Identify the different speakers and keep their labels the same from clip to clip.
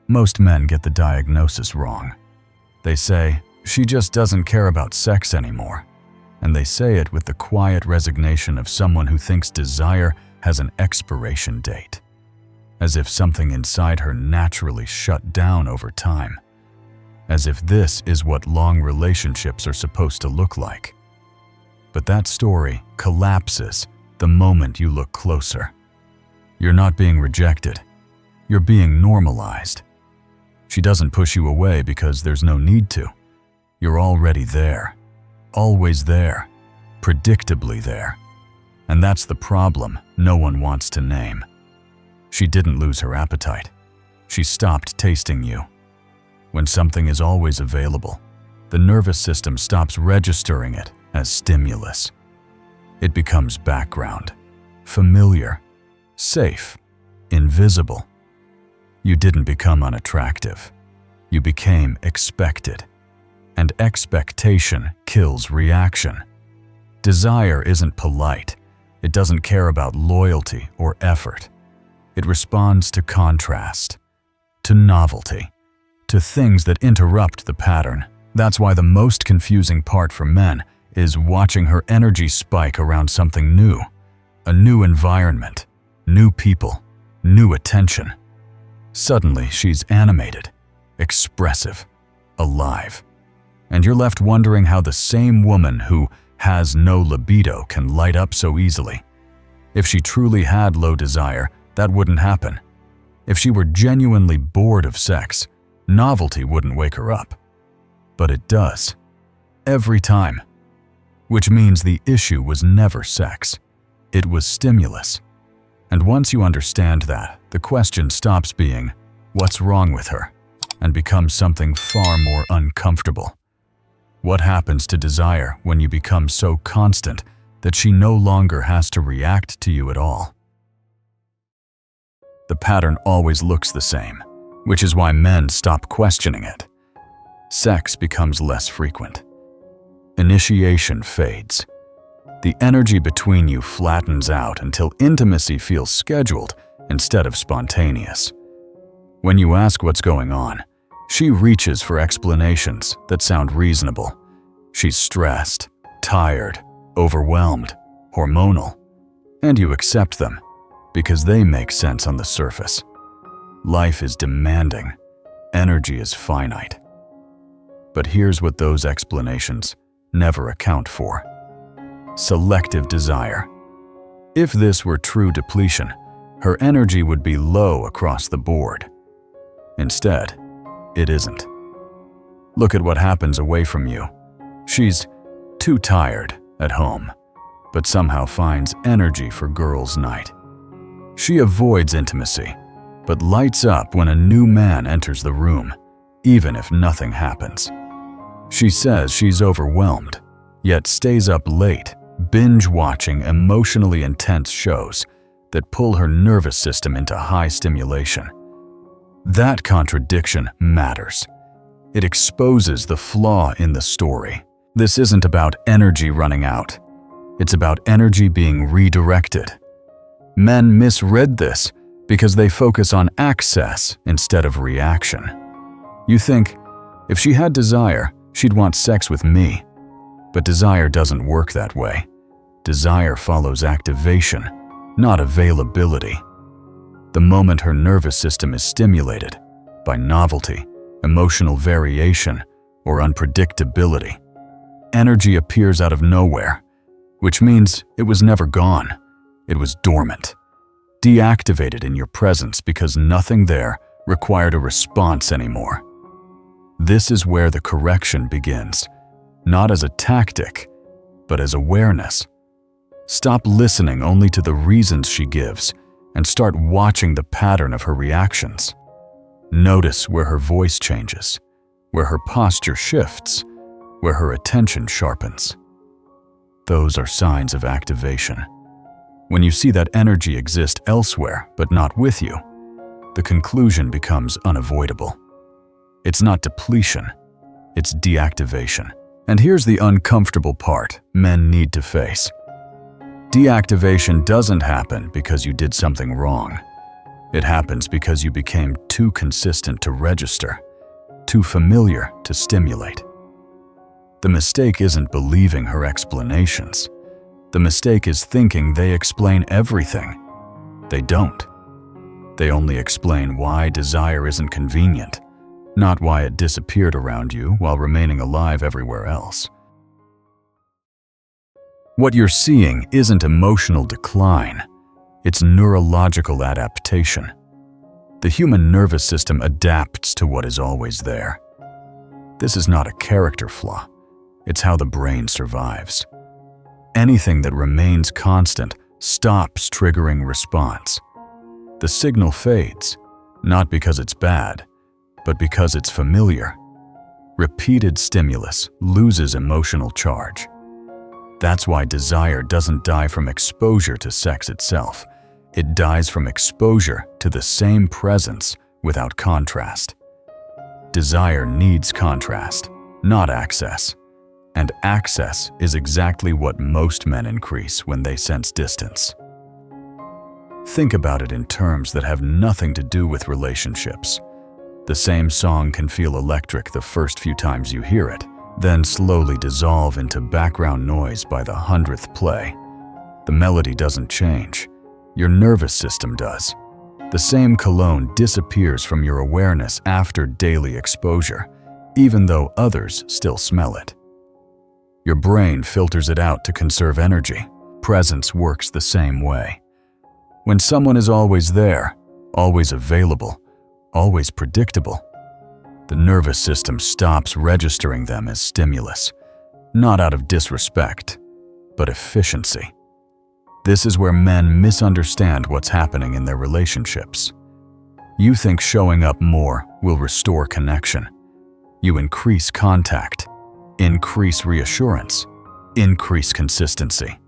Speaker 1: Most men get the diagnosis wrong. They say, "She just doesn't care about sex anymore." And they say it with the quiet resignation of someone who thinks desire has an expiration date, as if something inside her naturally shut down over time, as if this is what long relationships are supposed to look like. But that story collapses the moment you look closer. You're not being rejected. You're being normalized. She doesn't push you away because there's no need to. You're already there, always there, predictably there. And that's the problem no one wants to name. She didn't lose her appetite. She stopped tasting you. When something is always available, the nervous system stops registering it as stimulus. It becomes background, familiar, safe, invisible. You didn't become unattractive. You became expected. And expectation kills reaction. Desire isn't polite. It doesn't care about loyalty or effort. It responds to contrast, to novelty, to things that interrupt the pattern. That's why the most confusing part for men is watching her energy spike around something new, a new environment, new people, new attention. Suddenly, she's animated, expressive, alive. And you're left wondering how the same woman who has no libido can light up so easily. If she truly had low desire, that wouldn't happen. If she were genuinely bored of sex, novelty wouldn't wake her up. But it does. Every time. Which means the issue was never sex. It was stimulus. And once you understand that, the question stops being, "What's wrong with her?" and becomes something far more uncomfortable. What happens to desire when you become so constant that she no longer has to react to you at all? The pattern always looks the same, which is why men stop questioning it. Sex becomes less frequent. Initiation fades. The energy between you flattens out until intimacy feels scheduled instead of spontaneous. When you ask what's going on, she reaches for explanations that sound reasonable. She's stressed, tired, overwhelmed, hormonal, and you accept them because they make sense on the surface. Life is demanding, energy is finite. But here's what those explanations never account for. Selective desire. If this were true depletion, her energy would be low across the board. Instead, it isn't. Look at what happens away from you. She's too tired at home, but somehow finds energy for girls' night. She avoids intimacy, but lights up when a new man enters the room, even if nothing happens. She says she's overwhelmed, yet stays up late, binge-watching emotionally intense shows that pull her nervous system into high stimulation. That contradiction matters. It exposes the flaw in the story. This isn't about energy running out. It's about energy being redirected. Men misread this because they focus on access instead of reaction. You think, if she had desire, she'd want sex with me. But desire doesn't work that way. Desire follows activation, not availability. The moment her nervous system is stimulated by novelty, emotional variation, or unpredictability, energy appears out of nowhere, which means it was never gone. It was dormant, deactivated in your presence because nothing there required a response anymore. This is where the correction begins, not as a tactic, but as awareness. Stop listening only to the reasons she gives and start watching the pattern of her reactions. Notice where her voice changes, where her posture shifts, where her attention sharpens. Those are signs of activation. When you see that energy exist elsewhere but not with you, the conclusion becomes unavoidable. It's not depletion, it's deactivation. And here's the uncomfortable part men need to face. Deactivation doesn't happen because you did something wrong. It happens because you became too consistent to register, too familiar to stimulate. The mistake isn't believing her explanations. The mistake is thinking they explain everything. They don't. They only explain why desire isn't convenient, not why it disappeared around you while remaining alive everywhere else. What you're seeing isn't emotional decline, it's neurological adaptation. The human nervous system adapts to what is always there. This is not a character flaw, it's how the brain survives. Anything that remains constant stops triggering response. The signal fades, not because it's bad, but because it's familiar. Repeated stimulus loses emotional charge. That's why desire doesn't die from exposure to sex itself. It dies from exposure to the same presence without contrast. Desire needs contrast, not access. And access is exactly what most men increase when they sense distance. Think about it in terms that have nothing to do with relationships. The same song can feel electric the first few times you hear it, then slowly dissolve into background noise by the 100th play. The melody doesn't change. Your nervous system does. The same cologne disappears from your awareness after daily exposure, even though others still smell it. Your brain filters it out to conserve energy. Presence works the same way. When someone is always there, always available, always predictable, the nervous system stops registering them as stimulus, not out of disrespect, but efficiency. This is where men misunderstand what's happening in their relationships. You think showing up more will restore connection. You increase contact, increase reassurance, increase consistency.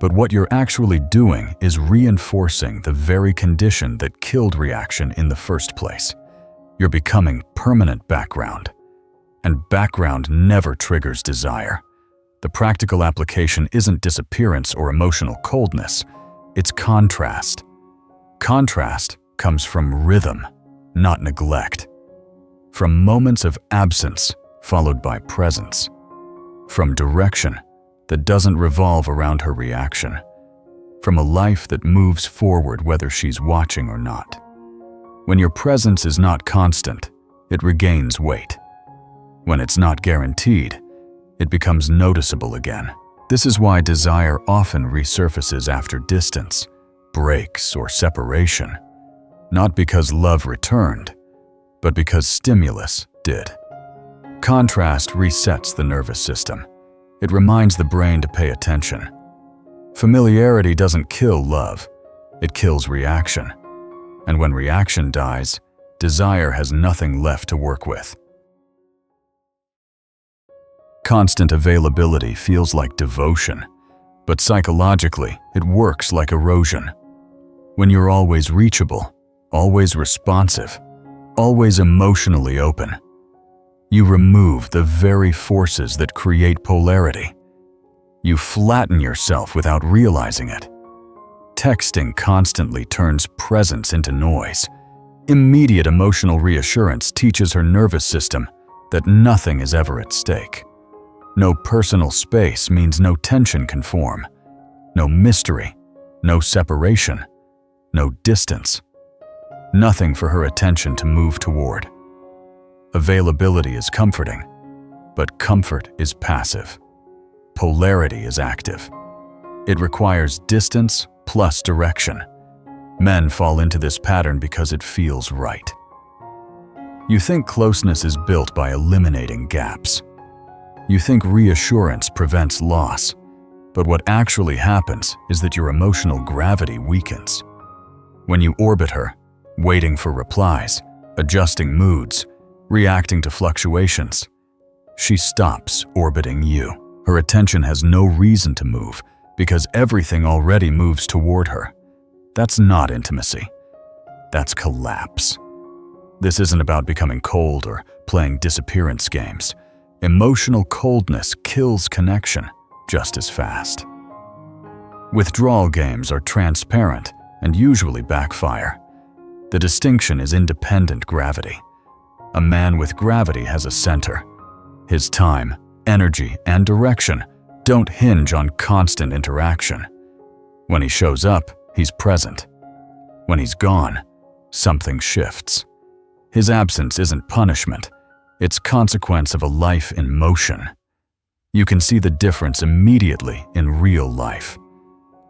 Speaker 1: But what you're actually doing is reinforcing the very condition that killed reaction in the first place. You're becoming permanent background. And background never triggers desire. The practical application isn't disappearance or emotional coldness, it's contrast. Contrast comes from rhythm, not neglect. From moments of absence followed by presence. From direction that doesn't revolve around her reaction. From a life that moves forward whether she's watching or not. When your presence is not constant, it regains weight. When it's not guaranteed, it becomes noticeable again. This is why desire often resurfaces after distance, breaks, or separation. Not because love returned, but because stimulus did. Contrast resets the nervous system. It reminds the brain to pay attention. Familiarity doesn't kill love, it kills reaction. And when reaction dies, desire has nothing left to work with. Constant availability feels like devotion, but psychologically, it works like erosion. When you're always reachable, always responsive, always emotionally open, you remove the very forces that create polarity. You flatten yourself without realizing it. Texting constantly turns presence into noise. Immediate emotional reassurance teaches her nervous system that nothing is ever at stake. No personal space means no tension can form, no mystery, no separation, no distance. Nothing for her attention to move toward. Availability is comforting, but comfort is passive. Polarity is active. It requires distance plus direction. Men fall into this pattern because it feels right. You think closeness is built by eliminating gaps. You think reassurance prevents loss, but what actually happens is that your emotional gravity weakens. When you orbit her, waiting for replies, adjusting moods, reacting to fluctuations, she stops orbiting you. Her attention has no reason to move because everything already moves toward her. That's not intimacy. That's collapse. This isn't about becoming cold or playing disappearance games. Emotional coldness kills connection just as fast. Withdrawal games are transparent and usually backfire. The distinction is independent gravity. A man with gravity has a center. His time, energy, and direction don't hinge on constant interaction. When he shows up, he's present. When he's gone, something shifts. His absence isn't punishment, it's consequence of a life in motion. You can see the difference immediately in real life.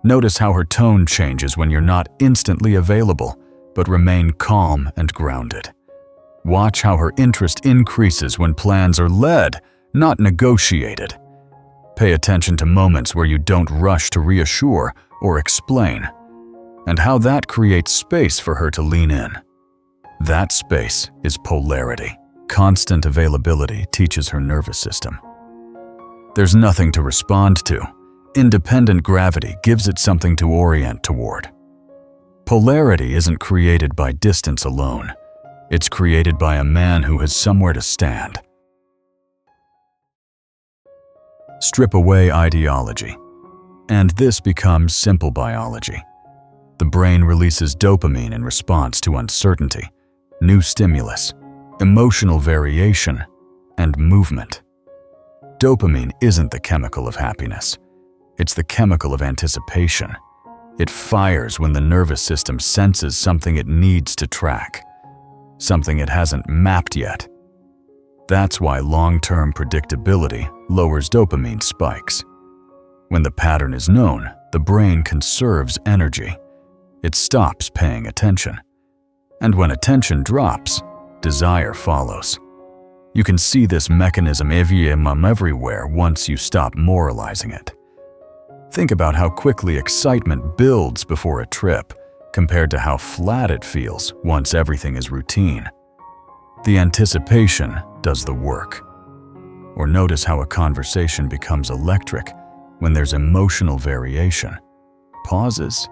Speaker 1: Notice how her tone changes when you're not instantly available, but remain calm and grounded. Watch how her interest increases when plans are led, not negotiated. Pay attention to moments where you don't rush to reassure or explain, and how that creates space for her to lean in. That space is polarity. Constant availability teaches her nervous system. There's nothing to respond to. Independent gravity gives it something to orient toward. Polarity isn't created by distance alone. It's created by a man who has somewhere to stand. Strip away ideology, and this becomes simple biology. The brain releases dopamine in response to uncertainty, new stimulus, emotional variation, and movement. Dopamine isn't the chemical of happiness. It's the chemical of anticipation. It fires when the nervous system senses something it needs to track, something it hasn't mapped yet. That's why long-term predictability lowers dopamine spikes. When the pattern is known, the brain conserves energy. It stops paying attention. And when attention drops, desire follows. You can see this mechanism everywhere once you stop moralizing it. Think about how quickly excitement builds before a trip, compared to how flat it feels once everything is routine. The anticipation does the work. Or notice how a conversation becomes electric when there's emotional variation, pauses,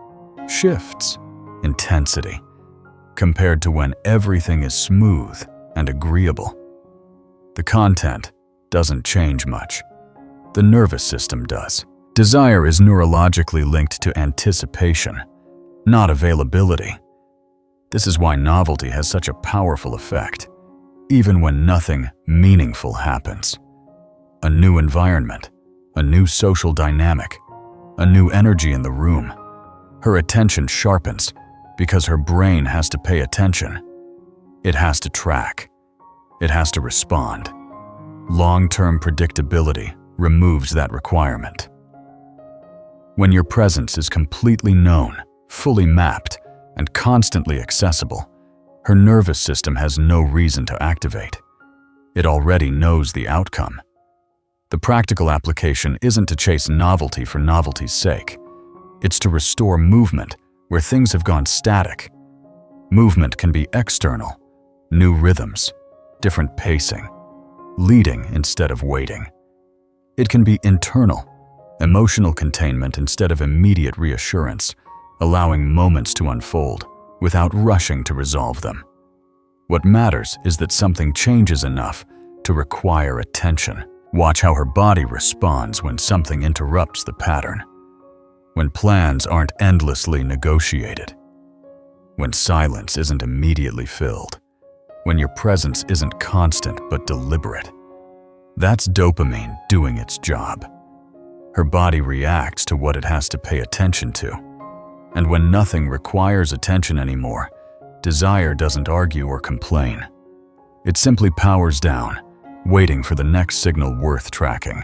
Speaker 1: shifts, intensity, compared to when everything is smooth and agreeable. The content doesn't change much. The nervous system does. Desire is neurologically linked to anticipation, not availability. This is why novelty has such a powerful effect, even when nothing meaningful happens. A new environment, a new social dynamic, a new energy in the room. Her attention sharpens because her brain has to pay attention. It has to track. It has to respond. Long-term predictability removes that requirement. When your presence is completely known, fully mapped, and constantly accessible, her nervous system has no reason to activate. It already knows the outcome. The practical application isn't to chase novelty for novelty's sake. It's to restore movement where things have gone static. Movement can be external, new rhythms, different pacing, leading instead of waiting. It can be internal, emotional containment instead of immediate reassurance, allowing moments to unfold without rushing to resolve them. What matters is that something changes enough to require attention. Watch how her body responds when something interrupts the pattern. When plans aren't endlessly negotiated. When silence isn't immediately filled. When your presence isn't constant but deliberate. That's dopamine doing its job. Her body reacts to what it has to pay attention to. And when nothing requires attention anymore, desire doesn't argue or complain. It simply powers down, waiting for the next signal worth tracking.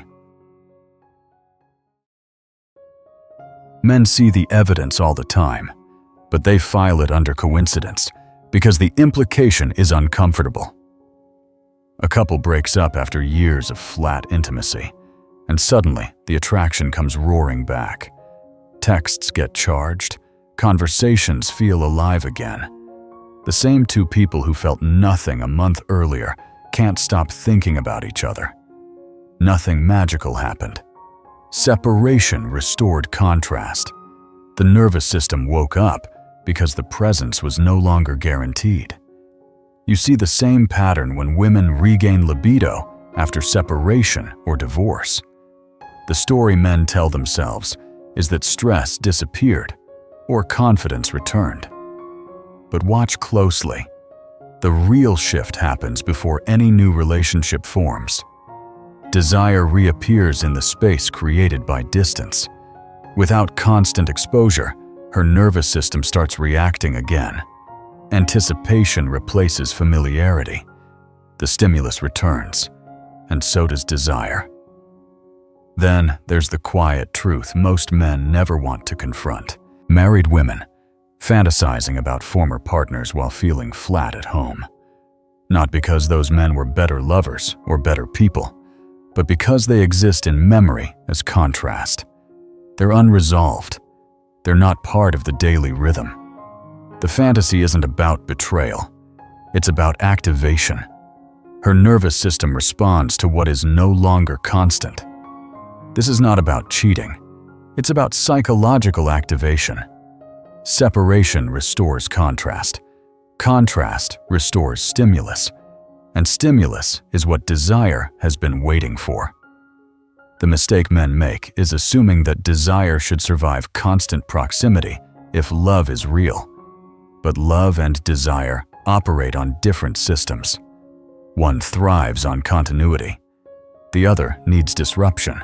Speaker 1: Men see the evidence all the time, but they file it under coincidence because the implication is uncomfortable. A couple breaks up after years of flat intimacy, and suddenly the attraction comes roaring back. Texts get charged, conversations feel alive again. The same two people who felt nothing a month earlier can't stop thinking about each other. Nothing magical happened. Separation restored contrast. The nervous system woke up because the presence was no longer guaranteed. You see the same pattern when women regain libido after separation or divorce. The story men tell themselves is that stress disappeared or confidence returned. But watch closely. The real shift happens before any new relationship forms. Desire reappears in the space created by distance. Without constant exposure, her nervous system starts reacting again. Anticipation replaces familiarity. The stimulus returns, and so does desire. Then there's the quiet truth most men never want to confront. Married women, fantasizing about former partners while feeling flat at home. Not because those men were better lovers or better people, but because they exist in memory as contrast. They're unresolved. They're not part of the daily rhythm. The fantasy isn't about betrayal. It's about activation. Her nervous system responds to what is no longer constant. This is not about cheating. It's about psychological activation. Separation restores contrast. Contrast restores stimulus. And stimulus is what desire has been waiting for. The mistake men make is assuming that desire should survive constant proximity if love is real. But love and desire operate on different systems. One thrives on continuity. The other needs disruption.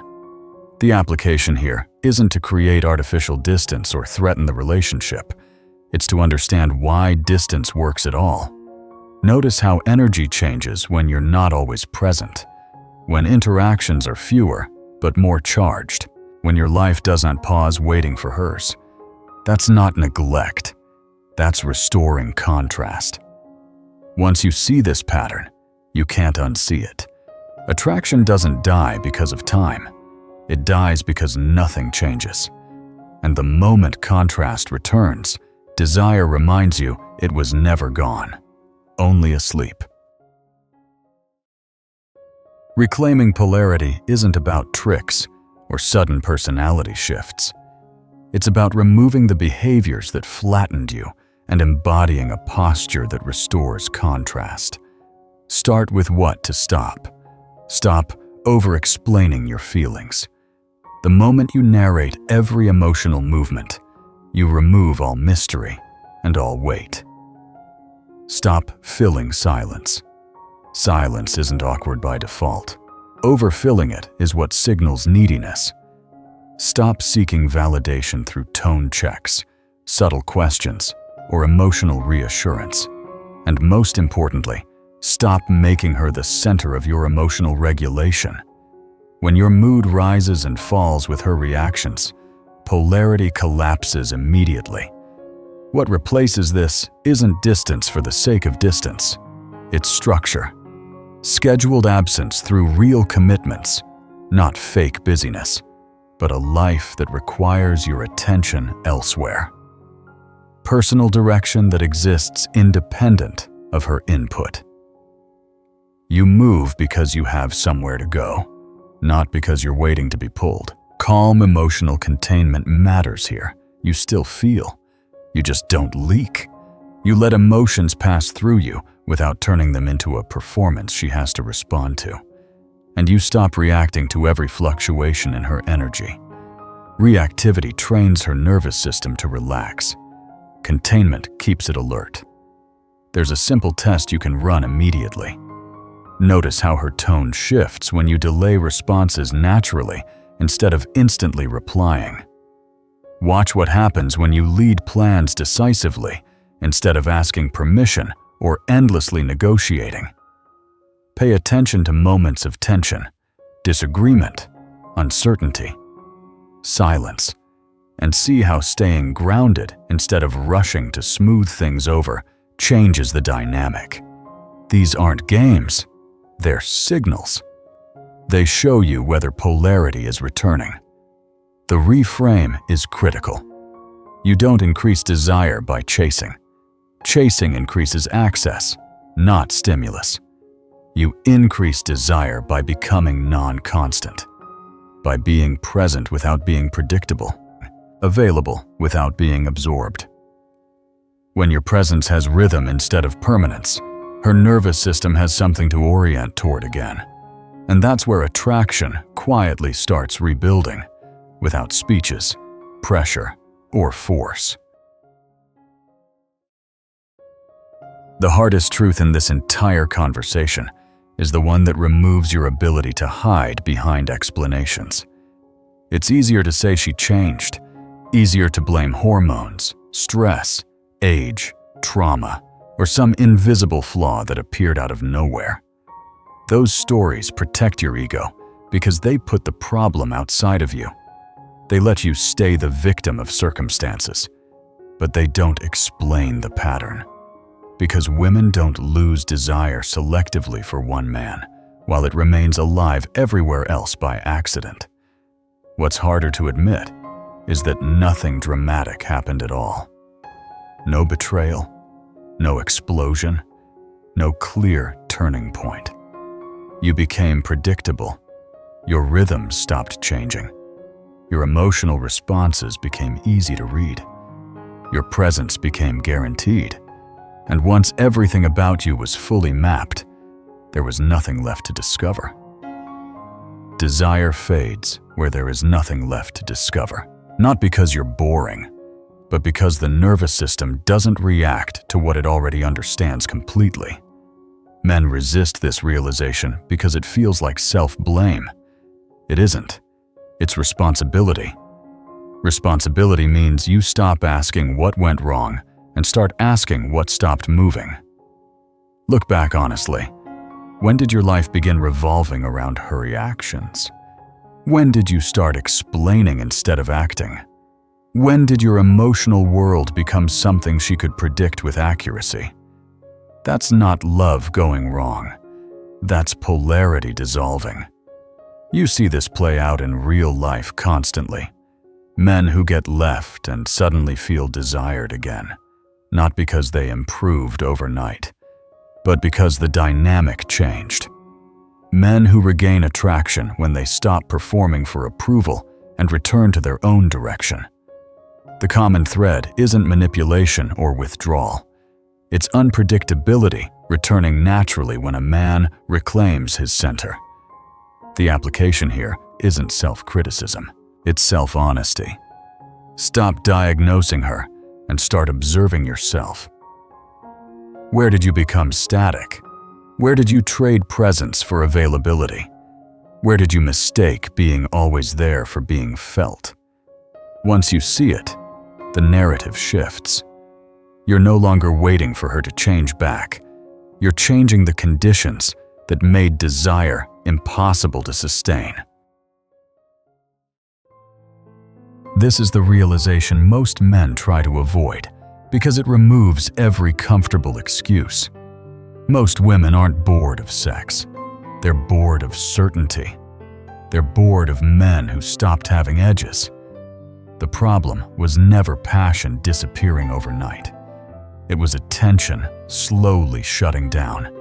Speaker 1: The application here isn't to create artificial distance or threaten the relationship. It's to understand why distance works at all. Notice how energy changes when you're not always present, when interactions are fewer but more charged, when your life doesn't pause waiting for hers. That's not neglect. That's restoring contrast. Once you see this pattern, you can't unsee it. Attraction doesn't die because of time. It dies because nothing changes. And the moment contrast returns, desire reminds you it was never gone, only asleep. Reclaiming polarity isn't about tricks or sudden personality shifts. It's about removing the behaviors that flattened you and embodying a posture that restores contrast. Start with what to stop. Stop over-explaining your feelings. The moment you narrate every emotional movement, you remove all mystery and all weight. Stop filling silence. Silence isn't awkward by default. Overfilling it is what signals neediness. Stop seeking validation through tone checks, subtle questions, or emotional reassurance. And most importantly, stop making her the center of your emotional regulation. When your mood rises and falls with her reactions, polarity collapses immediately. What replaces this isn't distance for the sake of distance. It's structure. Scheduled absence through real commitments, not fake busyness, but a life that requires your attention elsewhere. Personal direction that exists independent of her input. You move because you have somewhere to go, not because you're waiting to be pulled. Calm emotional containment matters here. You still feel. You just don't leak. You let emotions pass through you without turning them into a performance she has to respond to. And you stop reacting to every fluctuation in her energy. Reactivity trains her nervous system to relax. Containment keeps it alert. There's a simple test you can run immediately. Notice how her tone shifts when you delay responses naturally instead of instantly replying. Watch what happens when you lead plans decisively instead of asking permission or endlessly negotiating. Pay attention to moments of tension, disagreement, uncertainty, silence, and see how staying grounded instead of rushing to smooth things over changes the dynamic. These aren't games, they're signals. They show you whether polarity is returning. The reframe is critical. You don't increase desire by chasing. Chasing increases access, not stimulus. You increase desire by becoming non-constant, by being present without being predictable, available without being absorbed. When your presence has rhythm instead of permanence, Her nervous system has something to orient toward again. And that's where attraction quietly starts rebuilding, without speeches, pressure, or force. The hardest truth in this entire conversation is the one that removes your ability to hide behind explanations. It's easier to say she changed, easier to blame hormones, stress, age, trauma, or some invisible flaw that appeared out of nowhere. Those stories protect your ego because they put the problem outside of you. They let you stay the victim of circumstances, but they don't explain the pattern. Because women don't lose desire selectively for one man, while it remains alive everywhere else by accident. What's harder to admit is that nothing dramatic happened at all. No betrayal, no explosion, no clear turning point. You became predictable. Your rhythms stopped changing. Your emotional responses became easy to read. Your presence became guaranteed. And once everything about you was fully mapped, there was nothing left to discover. Desire fades where there is nothing left to discover. Not because you're boring, but because the nervous system doesn't react to what it already understands completely. Men resist this realization because it feels like self-blame. It isn't. It's responsibility. Responsibility means you stop asking what went wrong and start asking what stopped moving. Look back honestly. When did your life begin revolving around her reactions? When did you start explaining instead of acting? When did your emotional world become something she could predict with accuracy? That's not love going wrong. That's polarity dissolving. You see this play out in real life constantly. Men who get left and suddenly feel desired again. Not because they improved overnight, but because the dynamic changed. Men who regain attraction when they stop performing for approval and return to their own direction. The common thread isn't manipulation or withdrawal. It's unpredictability returning naturally when a man reclaims his center. The application here isn't self-criticism, it's self-honesty. Stop diagnosing her and start observing yourself. Where did you become static? Where did you trade presence for availability? Where did you mistake being always there for being felt? Once you see it, the narrative shifts. You're no longer waiting for her to change back. You're changing the conditions that made desire impossible to sustain. This is the realization most men try to avoid because it removes every comfortable excuse. Most women aren't bored of sex. They're bored of certainty. They're bored of men who stopped having edges. The problem was never passion disappearing overnight. It was attention slowly shutting down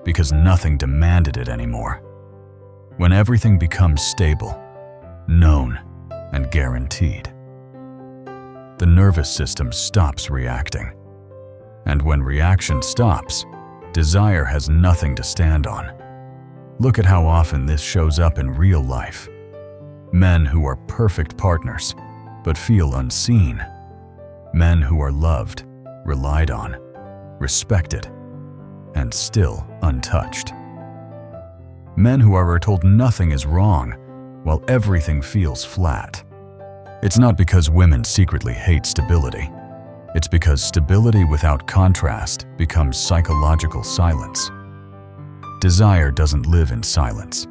Speaker 1: because nothing demanded it anymore. When everything becomes stable, known, and guaranteed, the nervous system stops reacting. And when reaction stops, desire has nothing to stand on. Look at how often this shows up in real life. Men who are perfect partners, but feel unseen. Men who are loved, relied on, respected, and still untouched. Men who are told nothing is wrong, while everything feels flat. It's not because women secretly hate stability. It's because stability without contrast becomes psychological silence. Desire doesn't live in silence.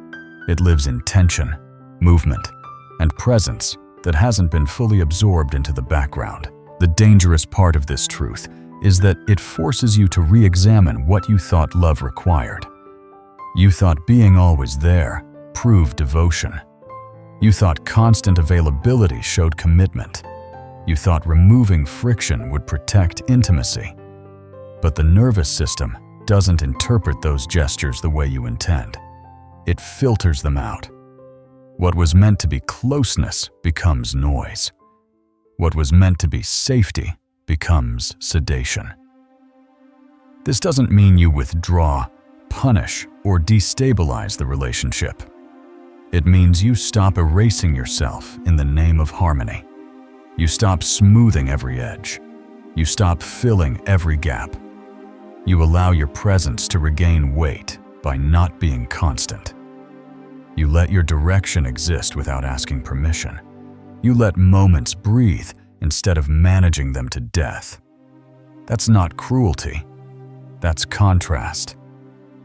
Speaker 1: It lives in tension, movement, and presence that hasn't been fully absorbed into the background. The dangerous part of this truth is that it forces you to re-examine what you thought love required. You thought being always there proved devotion. You thought constant availability showed commitment. You thought removing friction would protect intimacy. But the nervous system doesn't interpret those gestures the way you intend. It filters them out. What was meant to be closeness becomes noise. What was meant to be safety becomes sedation. This doesn't mean you withdraw, punish, or destabilize the relationship. It means you stop erasing yourself in the name of harmony. You stop smoothing every edge. You stop filling every gap. You allow your presence to regain weight by not being constant. You let your direction exist without asking permission. You let moments breathe instead of managing them to death. That's not cruelty. That's contrast.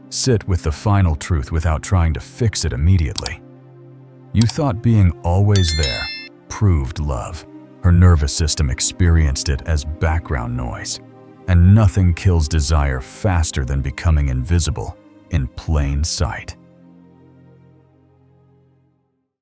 Speaker 1: Sit with the final truth without trying to fix it immediately. You thought being always there proved love. Her nervous system experienced it as background noise. And nothing kills desire faster than becoming invisible in plain sight.